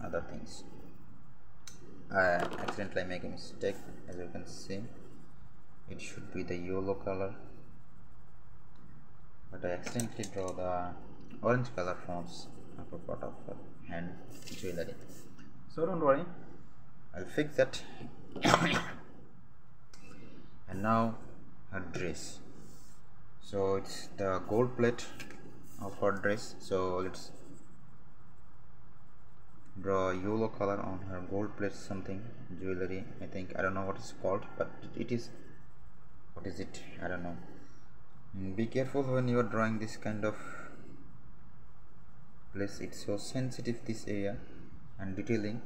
other things. I accidentally make a mistake. As you can see, it should be the yellow color, but I accidentally draw the orange color from upper part of her hand jewelry. So don't worry, I'll fix that. And now her dress. So it's the gold plate of her dress. So let's draw yellow color on her gold plate, something jewelry. I think, I don't know what it's called, but it is, what is it, I don't know. Be careful when you are drawing this kind of place. It's so sensitive, this area, and detailing.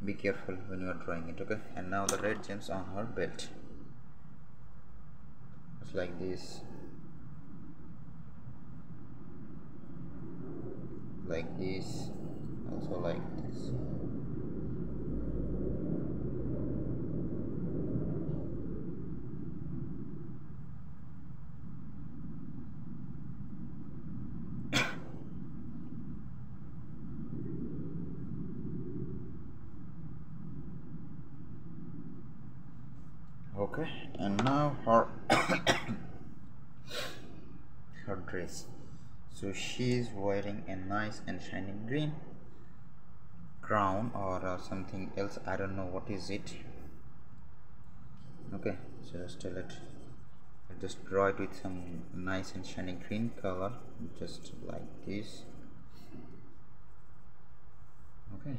Be careful when you are drawing it. Okay, and now the red gems on her belt, just like this, like this, also like this. Okay, and now her her dress. So she is wearing a nice and shining green crown or something else. I don't know what is it. Okay, so just tell it. I just draw it with some nice and shining green color, just like this. Okay.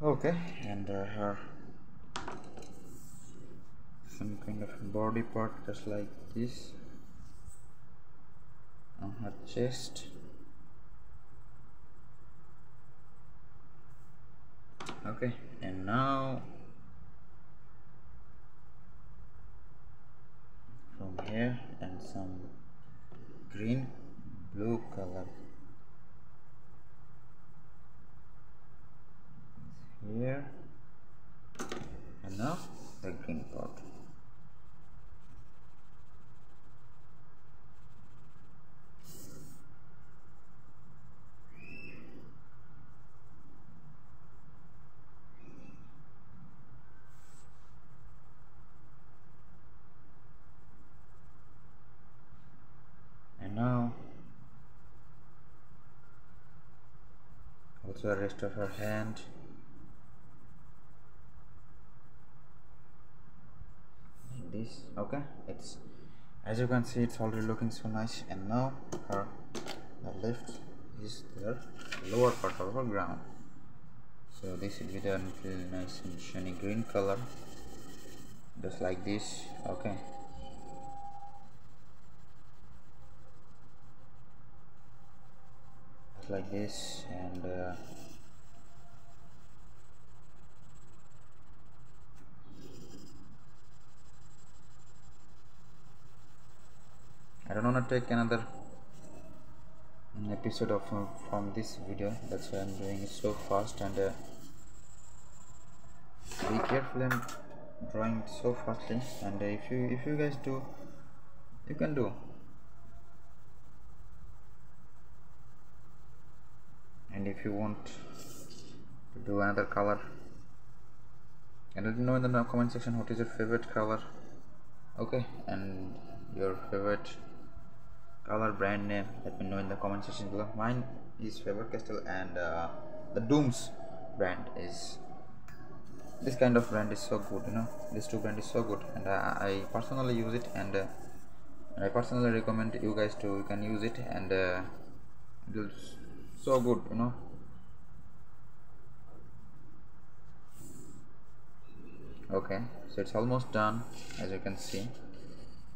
Okay, and her some kind of body part, just like this, on her chest. Okay, and now from here, and some green blue color here, and now the green part. And now also the rest of her hand. Like this. Okay, it's, as you can see, it's already looking so nice. And now her, the left is the lower part of her ground. So this will be done with nice and shiny green color, just like this. Okay, just like this. And I don't want to take another episode of from this video. That's why I'm doing it so fast. And be careful in drawing it so fastly. And if you guys do, you can do. And if you want to do another color, and let me know in the comment section what is your favorite color. Okay, and your favorite color brand name, let me know in the comment section below. Mine is Faber-Castell, and the Doom's brand is, this kind of brand is so good, you know. This two brand is so good, and I personally use it, and I personally recommend you guys to, you can use it, and it's so good, you know. Okay, so it's almost done, as you can see.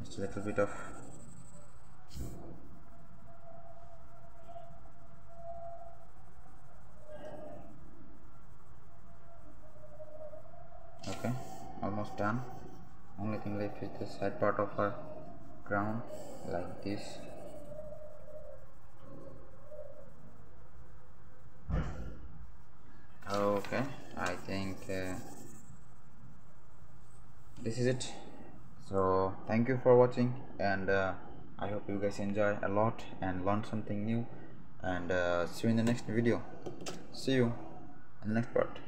just a little bit of okay, almost done. Only thing left is the side part of our ground, like this. Okay, I think this is it. So thank you for watching, and I hope you guys enjoy a lot and learn something new, and see you in the next video. See you in the next part.